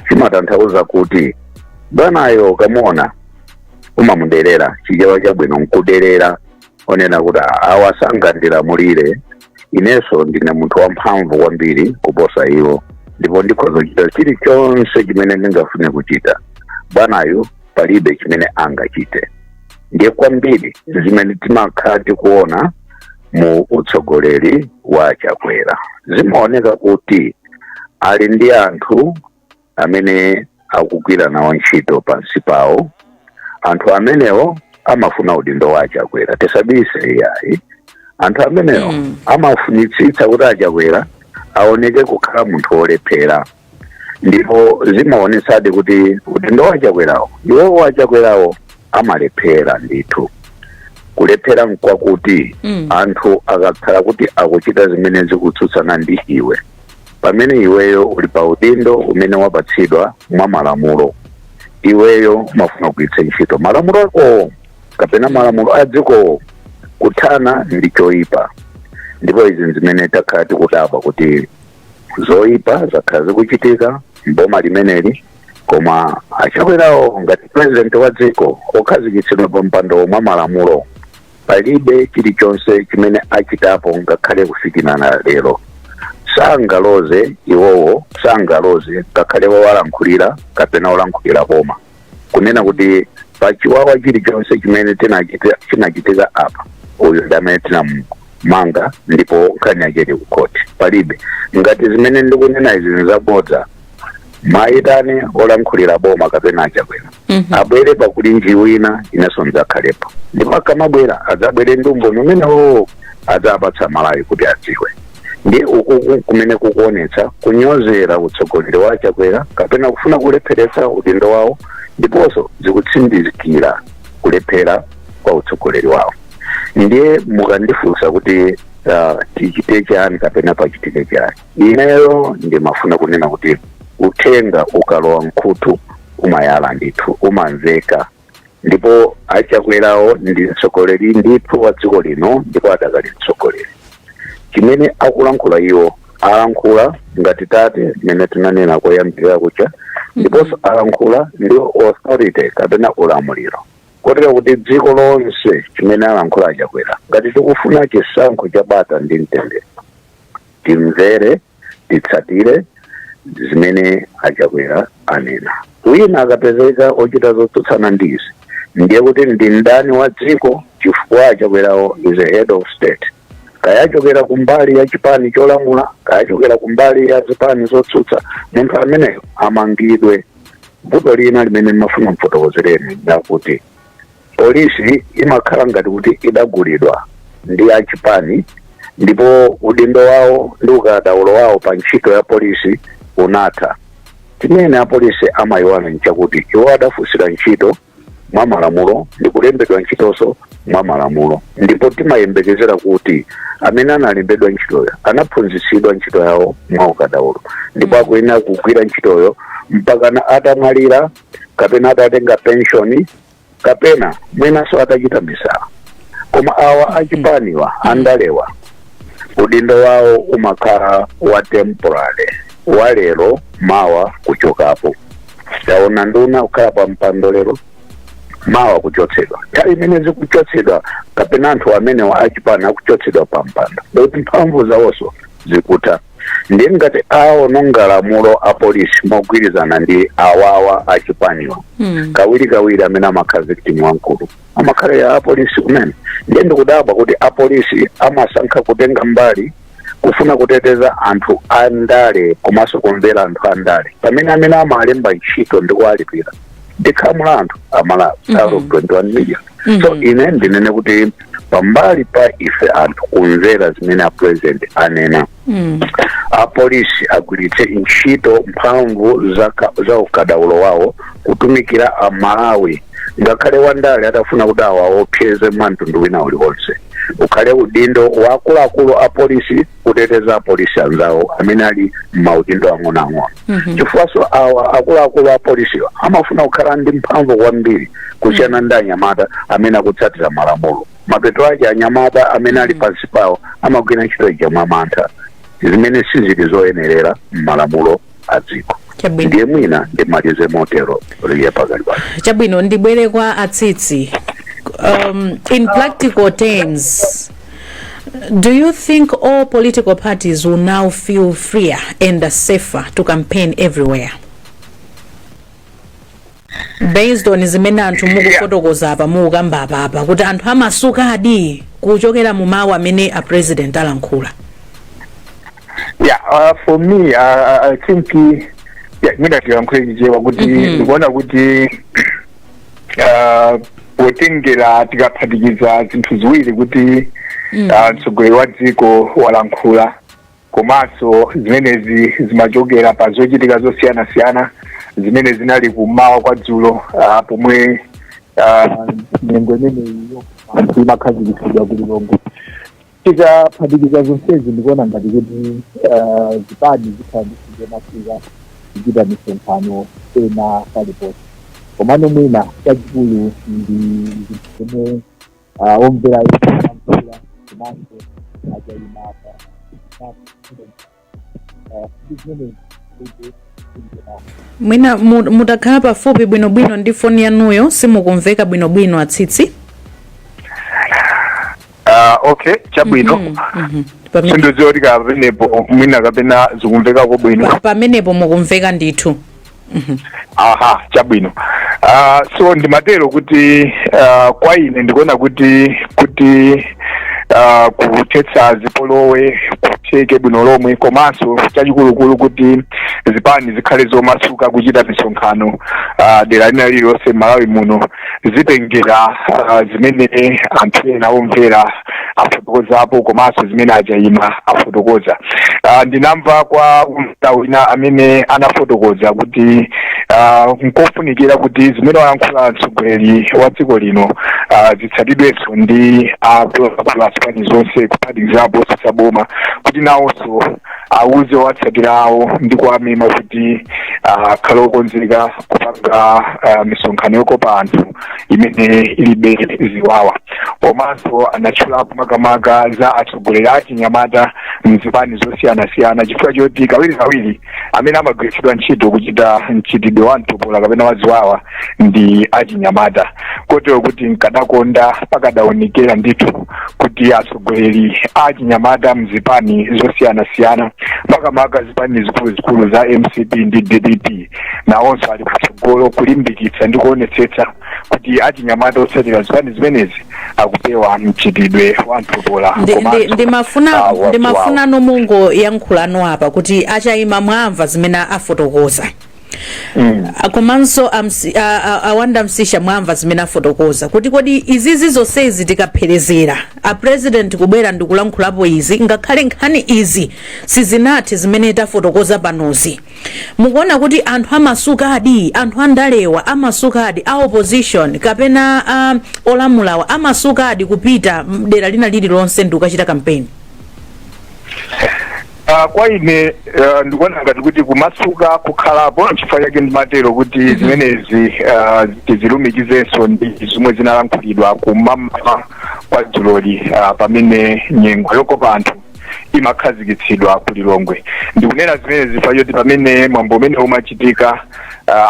chimatanthauza kuti bwanayo ukamuona umamuderera chichewa chabwino nkuderera onena kuti awasangandira mulire ineso ndine munthu wamphamvu kwambiri kuposa iwo ndipo ndikhoza kuchita chilichonse chimene ndingafune kuchita bwanayo palibe chimene angachite. Ndiye kwambiri zimene timakhala tikuona mu utsogoleri wa Chakwera zimaoneka kuti ali ndi anthu amene akugwira nawo ntchito pansi pawo. Anthu amenewo amafuna udindo wa Chakwera tisabise iyayi. Anthu amenewo amafunitsitsa kuti Chakwera aoneke kukhala munthu olephera ndipo zimaonetsadi kuti udindo wa Chakwerawo iwo wa Chakwerawo amalephera ndithu. Kulephera nkwakuti anthu akakhala kuti akuchita zimene zikutsutsana ndi iwe pamene iweyo uli pa udindo umene wapatsidwa mwa malamulo iweyo mafuna kugwiritsa ntchito malamulo ako kapena malamulo a dziko kuthana ndi choyipa. Ndipo izi zimene takhala tikudabwa kuti zoyipa zakhala zikuchitika mboma limeneli koma Chakwerawo ngati president wa dziko okhazikitsidwa pa mpando mwa malamulo palibe chilichonse chimene achitapo ngakhale kufikirana lero. Sangaloze iwowo sangaloze ngakhale walankhulira kapena olankhulira boma kunena kuti pachiwawa chilichonse chimene chinachitika apa uyu ndamene tinamanga ndipo nkhani yake ili ku court palibe. Ngati zimene ndikunena izi zabodza maitane olankhulira boma kapena Chakwera abwere pakulinji wina inenso ndzakhalepo ndipo akamabwera adzabwere ndi umboni umenewo adzapatsa Malawi kuti adziwe. Ndi uku kumene kukuonetsa kunyozera utsogoleri wa Chakwera kapena kufuna kulepheretsa udindo wawo ndiponso zikutsindikira kulephera kwa utsogoleri wawo. Ndiye mukandifunsa kuti tichite chani kapena pachitike chani ineyo ndimafuna kunena kuti uthenga ukalowa mkhutu umayala ndithu umamveka ndipo Chakwerawo ndi mtsogoleri ndithu wa dziko lino ndipo adakali mtsogoleri. Chimene akulankhula iwo alankhula ngati tate mmene tinanena koyambirira kucha ndiponso alankhula ndi authority kapena ulamuliro kotero kuti dziko lonse chimene alankhula Chakwera ngati tikufuna chisankho cha bata ndi mtendere timvere titsatire zimene Chakwera anena. wina akapezeka ochita zotsutsana ndizi ndiye kuti ndi ndani wa dziko chifukwa achokwerawo is a head of state, kayachokera kumbali ya chipani cholamula, kayachokera kumbali ya zipani zotsutsa, munthu ameneyo amangidwe. Vuto lina limene mafuna mfotokozereni ndakuti polisi imakhala ngati kuti idagulidwa ndi achipani, ndipo udindo wawo ndi ukadaulo wawo pa ntchito ya polisi unatha. Chimene apolisi amayiwala nchakuti iwo adafunsira ntchito mwa malamulo ndi kulembedwa ntchitonso mwa malamulo, ndipo timayembekezera kuti amene analembedwa ntchitoyo anaphunzitsidwa ntchito yawo mwa ukadaulo, ndipo akuyenera kugwira ntchitoyo mpaka atamwalira kapena atatenga pensioni kapena mwenanso atachita misala. Koma awa achipaniwa andalewa udindo wawo umakhala wa temporary, walero mawa kuchokapo. Taona nduna ukhala pa mpando lero mawa kuchotsedwa, nthawi imene zikuchotsedwa kapena anthu amene wa achipani akuchotsedwa pa mpando ndikuti mphamvu zawonso zikutha. Ndi ngati aononga lamulo apolisi mogwirizana ndi awawa achipaniwa kawiri amene amakhala victim wamkulu amakhala ya apolisi kumene. Ndiye ndikudabwa kuti apolisi amasankha kutenga mbali kufuna kuteteza anthu andale komanso kumvera anthu andale, pamene amene amalemba ntchito ndikuwalipira ndikhamu la anthu amalawi out of 21 million. So ine ndinene kuti pambali pa ife anthu kumvera zimene apresident anena, apolisi agwiritse ntchito mphamvu za ukadaulo wawo kutumikira amalawi, ngakhale wandale atafuna kuti awaopseze mwantundu wina uliwonse. Ukhale udindo wa akuluakulu apolisi kuteteza apolisi anzawo amene ali m'maudindo ang'onoang'ono. Chifukwaso awa akuluakulu apolisi amafuna kukhala ndi mphamvu kwambiri kusiyana ndi anyamata amene akutsatira malamulo. Mapeto ake anyamata amene ali pansi pawo amagwira ntchito ija mwamantha zimene sizili zoyenerera m'malamulo a dziko. Ndiye mwina ndimalize motero liye pakali pano. Chabwino ndibwere kwa Atsitsi. In practical terms, do you think all political parties will now feel freer and safer to campaign everywhere? Based on zimene anthu mukufotokoza apa mukamba apa kuti anthu amasuka adi kuchokera mu mawu amene a president alankhula. For me, I think mina tiyankhulenijewa kuti ndikuona kuti potengera tikaphatikiza zinthu ziwiri kuti mtsogoleri wa dziko walankhula komanso zimenezi zimachokera pa zochitika zosiyana-siyana zimene zinali kumawa kwa dzulo pomwe nyengo imeneyo imakhazikitsidwa kuti longo. Tikaphatikiza zonsezi ndikuona ngati kuti zipani zikhala ndizimafika kuchita misonkhano ena paliponse. Komano mwina chachikulu ndi zimene omvera iamvula komanso achayimapa mwina mutakhala pafupi bwinobwino ndi foni yanuyo simukumveka bwinobwino Atsitsi. Okay, chabwino. Sindoziwa tika pamenepo mwina kapena zikumvekako bwino. Pamenepo mukumveka ndithu. Chabwino. So ndimatero kuti kwa ine ndikuona kuti kuthetsa zipolowe kutheke bwino lomwe komanso chachikulu kuti zipani zikhale zomasuka kuchita misonkhano dera lina lililonse Malawi muno zitengera zimene anthu ena omvera afotokozapo komanso zimene achayima afotokoza. Ndinamva kwa wina amene anafotokoza kuti nkofunikira kuti zimene wayankhula mtsogoleri wa dziko lino zitsatidwenso ndi asipani zonse kuphatikizapo saboma kuti nawonso awuze owatsatira awo ndi kuwamema kuti akhale okonzeka kupanga misonkhano yokopa anthu imene ilibe ziwawa. Komanso anatchulapo makamaka za atsogoleri achinyamata mzipani zosiyana-siyana chifukwa choti kawiri amene amagwiritsidwa ntchito kuchita mchitidwe wa mtopola kapena waziwawa ndi achinyamata, kotero kuti nkadakonda pakadaonekera ndithu kuti atsogoleri achinyamata mzipani zosiyana-siyana makamaka zipani zikuluzikulu za MCP ndi DDP nawonso ali kutsogolo kulimbikitsa ndi kuonetsetsa kuti achinyamata otsatira zipani zimenezi akupewa mchitidwe wa mtopola. ndimafuna nomungo yankhulano apa kuti achayima mwamva zimene afotokoza. Komanso awanda msisha mwamva zimene afotokoza kuti kodi izizi zonsezi tikapherezera a president kubwera ndikulankhulapo izi ngakhale nkhani izi sizinathe zimene tafotokoza panozi, mukuona kuti anthu amasukadi, anthu andalewa amasukadi, a opposition kapena olamulawa amasukadi kupita dera lina lililonse ndikukachita kampeni? Kwa ine ndikuona ngati kuti kumasuka kukhalapo chifukwa chake ndimatero kuti zimenezi tizilumikizenso ndi zomwe zinalankhulidwa kumamawa kwa dzuloli pamene nyengo yokopa anthu imakhazikitsidwa ku Lilongwe. Ndikunena zimenezi chifukwa choti pamene mwambo umene umachitika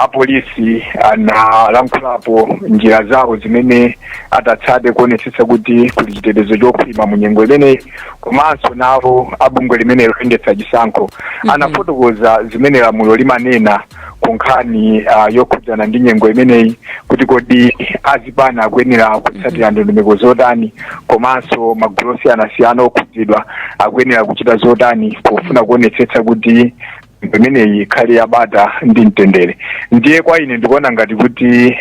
apolisi analankhulapo njira zawo zimene atatsate kuonetsetsa kuti kuli chitetezo chokhwima mu nyengo imeneyi, komanso nawo abungwe limene loyendetsa chisankho anafotokoza zimene lamulo limanena ku nkhani yokhudzana ndi nyengo imeneyi kuti kodi azipani akuyenera kutsatira ndondomeko zotani, komanso magulu osiyana-siyana okhudzidwa akuyenera kuchita zotani pofuna kuonetsetsa kuti imeneyi ikhale yabata ndi mtendere. Ndiye kwa ine ndikuona ngati kuti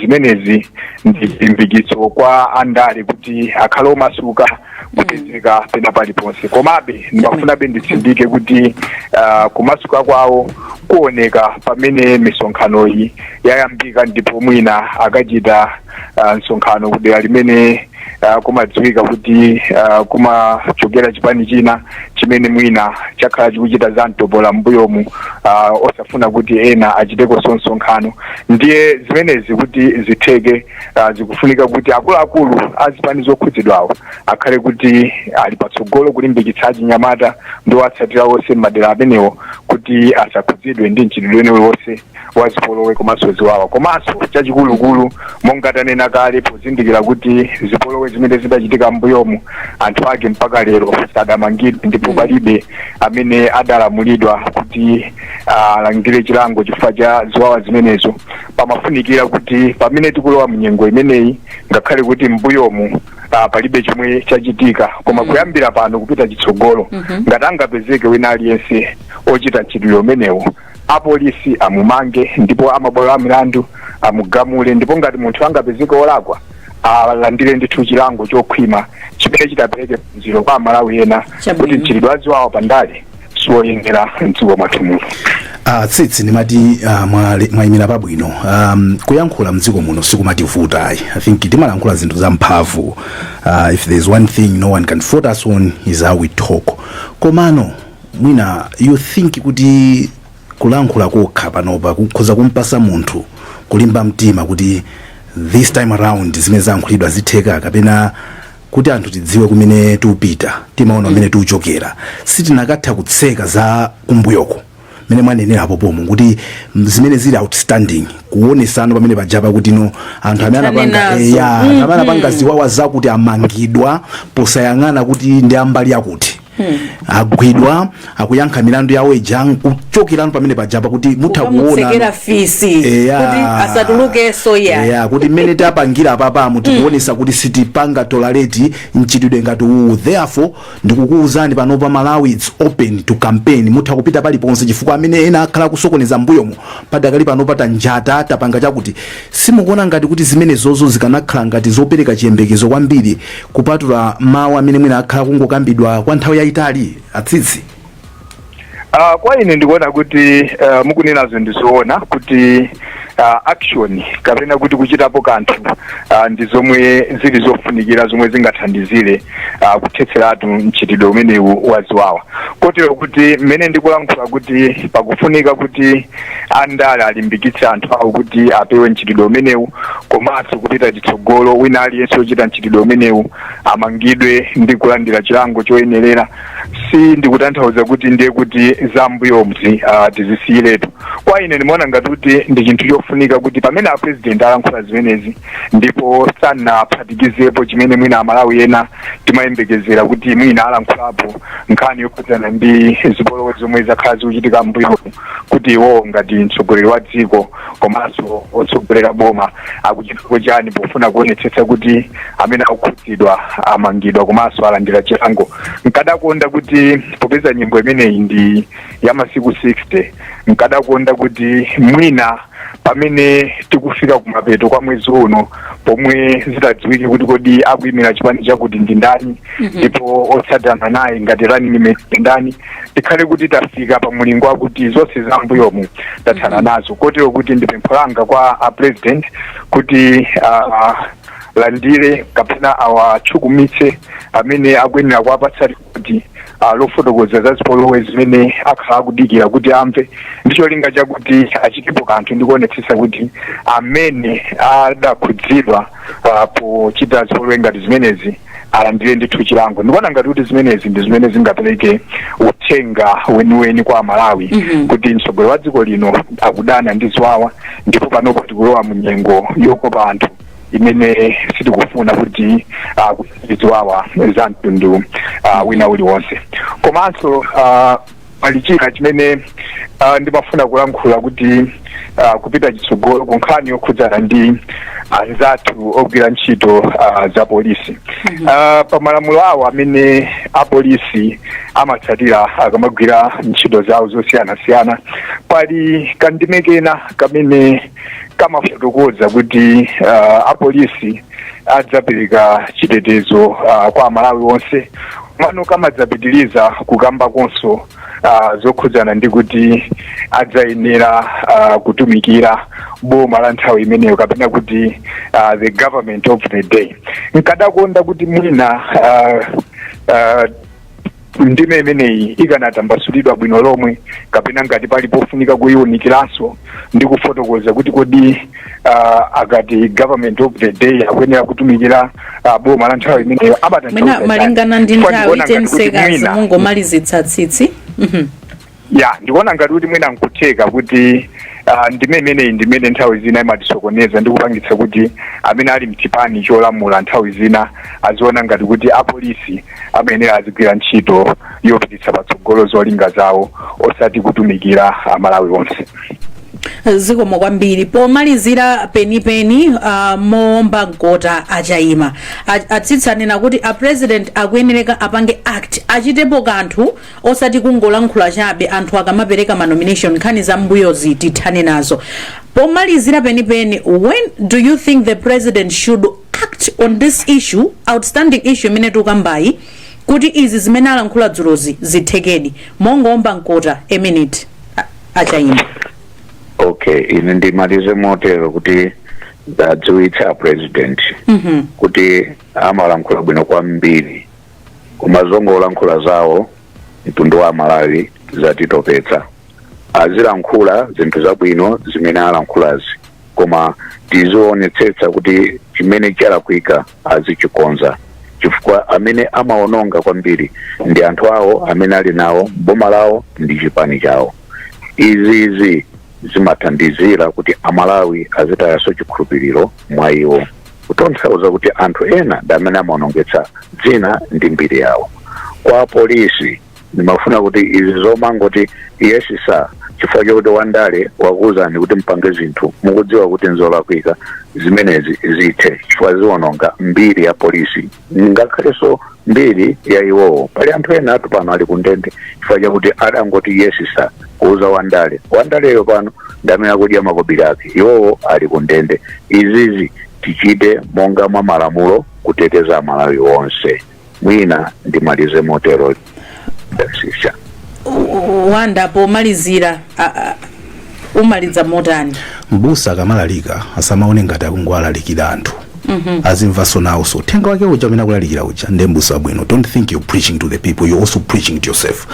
zimenezi ndi chilimbikitso kwa andale kuti akhale omasuka kupezeka pena paliponse. Komabe ndimafunabe nditsindike kuti kumasuka kwawo kuoneka pamene misonkhanoyi yayambika ndipo mwina akachita msonkhano kudera limene kumadziwika kuti kumachokera chipani china chimene mwina chakhala chikuchita za mtopola mbuyomu osafuna kuti ena achiteko msonkhano. Ndiye zimenezi kuti zitheke zikufunika kuti akuluakulu azipani zokhudzidwawo akhale kuti ali patsogolo kulimbikitsa achinyamata ndi owatsatira onse m'madera amenewo kuti asakhudzidwe ndi mchitidwe wonse wa zipolowe komanso ziwawa. Komanso chachikulu monga tanena kale pozindikira kuti zipolowe zimene zidachitika mbuyomu anthu ake mpaka lero sadamangidwe ndipo palibe amene adalamulidwa kuti alangire chilango chifukwa cha ziwawa zimenezo. Pamafunikira kuti pamene tikulowa mnyengo imeneyi ngakhale kuti mbuyomu palibe chomwe chachitika koma kuyambira pano kupita chitsogolo ngati angapezeke wina aliyense ochita mchitidwe umenewo apolisi amumange ndipo amabwalo a milandu amugamule, ndipo ngati munthu angapezeke olakwa alandire ndithu chilango chokhwima chimene chitapereke mziro kwa Malawi ena kuti mchitidwe waziwawa pandale siwoyenera mdziko mwathu muno. Tsitsi ndimati mwayimira pabwino. Kuyankhula mdziko muno sikumativuta. I think timalankhula zinthu zamphamvu. If there's one thing no one can fault us on is how we talk. Komano mwina you think kuti kulankhula kokha panopa kukhoza kumpasa munthu kulimba mtima kuti this time around zimene zankhulidwa zitheka kapena kuti anthu tidziwe kumene tupita timaona kumene tuchokera sitinakatha kutseka za kumbuyoko mene mwanenera apo pomwe kuti zimene zili outstanding kuonesana pamene pajapa kuti no anthu amene anapanga ziwawa zakuti amangidwa posayang'ana kuti ndi ambali akuti agwidwa akuyankha milandu yawo ija kuchokera pamene pajapa kuti mutha kuona sekera fisi kuti asatuluke soya kuti mmene tapangira papa mutikuonesa kuti sitipanga tolerate mchitidwe ngati uwu. Therefore ndikukuuzani panopa Malawi it's open to campaign, mutha kupita paliponse chifukwa amene ena akhala kusokoneza mbuyomo padakali panopa tanjata tapanga chakuti simukuona ngati kuti zimene zozo zikanakhala ngati zopereka chiyembekezo kwambiri kupatula mawu amene mwina akhala kungokambidwa kwa nthawi yaitali atsitsi. Kwa ine ndikuona kuti mukunenazo ndizoona kuti action kapena kuti kuchitapo kanthu ndi zomwe zili zofunikira zomwe zingathandizire kuthetseratu mchitidwe umenewu waziwawa. Kotero kuti mmene ndikulankhula kuti pakufunika kuti andale alimbikitse anthu awo kuti apewe mchitidwe umenewu komanso kupita chitsogolo wina aliyense ochita mchitidwe umenewu amangidwe ndi kulandira chilango choyenerera. ndikutanthauza kuti ndiye kuti zambuyomzi tizisiyiretu. Kwa ine ndimaona ngati kuti ndi chinthu chofunika kuti pamene apresident alankhula zimenezi ndipo sanaphatikizepo chimene mwina amalawi ena timayembekezera kuti mwina alankhulapo nkhani yokhudzana ndi zipolowe zomwe zakhala zikuchitika mbuyo kuti iwo ngati mtsogoleri wa dziko komanso otsogolera boma akuchitako chani pofuna kuonetsetsa kuti amene akukhudzidwa amangidwa komanso alandira chilango. Nkadakonda kuti popeza nyimbo imeneyi ndi ya masiku 60 nkadakonda kuti mwina pamene tikufika kumapeto kwa mwezi uno pomwe zitadziwike kuti kodi akuyimira chipani chakuti ndi ndani ndipo otsatana naye ngati running mate ndani, tikhale kuti tafika pa mulingo wakuti zonse zambuyomu tathana nazo. Kotero kuti ndi pempho langa kwa president kuti landire kapena awatchukumitse amene akuyenera kuwapatsa ripoti lofotokoza za zipolowe zimene akhala akudikira kuti amve, ndicho linga chakuti achitepo kanthu ndikuonetsetsa kuti amene adakhudzidwa pochita zipolowe ngati zimenezi alandire ndithu chilango. Ndikuona ngati kuti zimenezi ndi zimene zingapereke uthenga weniweni kwa Malawi kuti mtsogoleri wa dziko lino akudana ndi ziwawa ndipo panopo tikulowa mu nyengo yokopa anthu imene sitikufuna kuti ziwawa za mtundu wina uliwonse. Komanso pali china chimene ndimafuna kulankhula kuti kupita chitsogolo ku nkhani yokhudzana ndi anzathu ogwira ntchito za polisi. Pa malamulo awo amene apolisi amatsatira akamagwira ntchito zawo zosiyanasiyana, pali kandime kena kamene kamafotokoza kuti apolisi adzapereka chitetezo kwa Malawi onse, mano kamadzapitiriza kukamba konso zokhudzana ndi kuti adzayenera kutumikira boma la nthawi imeneyo kapena kuti the government of the day. Nkadakonda kuti mwina ndime imeneyi ikanatambasulidwa bwino lomwe kapena ngati pali pofunika kuyiwunikiranso ndi kufotokoza kuti kodi akati government of the day akuyenera kutumikira boma la nthawi imeneyo mwina malingana ndi nthawi 10 seconds mungomalizitsa tsitsi. Ya ndikuona ngati kuti mwina nkutheka kuti ndime imeneyi ndimene nthawi zina imatisokoneza ndi kupangitsa kuti amene ali mchipani cholamula nthawi zina aziona ngati kuti apolisi amayenera azigwira ntchito yopititsa patsogolo zolinga zawo osati kutumikira Amalawi onse. Zikomo kwambiri. Pomalizira penipeni momba Nkota achayima atsitsanena kuti a president akuyenereka apange act achitepo kanthu osati kungolankhula chabe anthu akamapereka nomination nkhani za mbuyozi tithane nazo. Pomalizira penipeni, when do you think the president should act on this issue, outstanding issue imene tukambayi kuti izi zimene alankhula dzulozi zithekedi? Mongomba Nkota a minute achayima. Okay, ine ndimalize motero kuti dadziwitsa president kuti amalankhula bwino kwambiri kumazongo olankhula zawo mtundu wa Malawi zatitopetsa. Azilankhula zinthu zabwino zimene alankhulazi koma tizionetsetsa kuti chimene chalakwika azichikonza, chifukwa amene amaononga kwambiri ndi anthu awo amene ali nawo boma lawo ndi chipani chawo. Izi zimathandizira kuti Amalawi azitayaso chikhulupiriro mwa iwo, kutonthauza kuti anthu ena amene amaonongetsa dzina ndi mbiri yawo. Kwa polisi ndimafuna kuti izi zomangoti yesi sa chifukwa chokuti wandale wakuuzani kuti mpange zinthu mukudziwa kuti nzolakwika zimenezi zithe chifukwa ziononga mbiri ya polisi ngakhalenso mbiri ya iwowo. Pali anthu ena atu pano ali kundende chifukwa chakuti adangoti yesi sa kuuza wandaleyo pano ndamene akudya makobiri ake, iwowo ali kundende. Izizi tichite monga mwa malamulo kuteteza Amalawi onse. Mwina ndimalize motero. Wanda pomalizira umaliza motani? Mbusa kamalalika asamaone ngati akungwalalikira anthu. Azimvaso nawo so tenga wake uja amene akulalikira uja ndi mbusa bwino. Don't think you're preaching to the people, you're also preaching to yourself.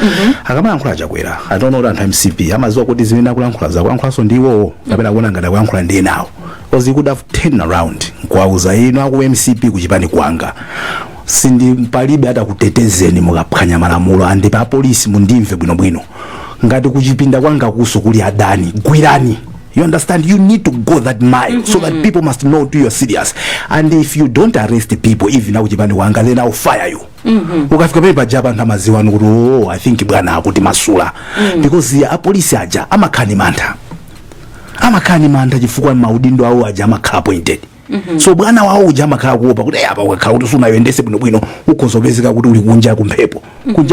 Akamalankhula chakwera I don't know that MCP amaziwa kuti zimene akulankhula zakulankhulaso ndiwo kapena kuona ngati akulankhula ndi nawo, because he could have turned around nkwauza ino aku MCP kuchipani kwanga palibe atakutetezeni mukaphwanya malamulo andi pa polisi mundimve bwinobwino ngati kuchipinda kwanga kuso kuli adani gwirani. You understand? You need to go that mile so that people must know you are serious. And if you don't arrest the people, even now chipande wanga, then I'll fire you. Ukafika pale pajaba ntamaziwa nukuti oh I think bwana akuti masula because ya police aja amakani manda chifukwa maudindo awo aja amakhala appointed. So bwana wawo uja amakhala kuopa kuti apa ukakhala kuti sunayendese bwinobwino ukhozopezeka kuti uli kunja kumphepo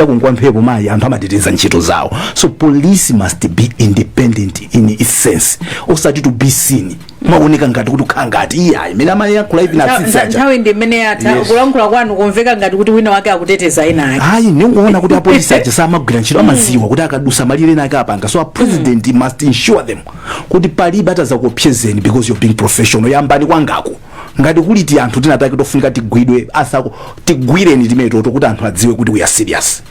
kunkwa mphepo mayi anthu amateteza ntchito zawo. So police must be independent in its sense, osati to be seen maoneka ngati kuti ukhala ngati iya imene amayankhula ivi na tsitsa nthawi ndi imene yatha kulankhula kwanu kumveka ngati kuti wina wake akuteteza ina ake. Ayi ndikuona kuti apolisi aja samagwira ntchito amaziwa kuti akadusa malire ena akapanga. So a president must ensure them kuti palibe atazakupyezeni because you're being professional yambani kwangako ngati kuliti anthu tinataki tofunika tigwidwe asako tigwireni timeto kuti anthu adziwe kuti we are serious.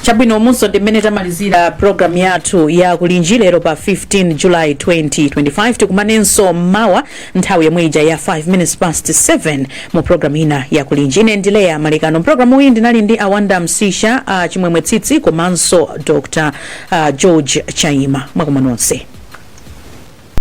Chabwino munso ndimene tamalizira program yathu ya kulinji lero pa 15 July 2025 tikumanenso mawa nthawi yomwe ija ya 5 minutes past 7 mu program ina ya kulinji. Ine ndileya Malikano. Programu iyi ndinali ndi Awanda Msisha, Chimwemwe Tsitsi komanso Dr. George Chaima. Mwakumana nonse.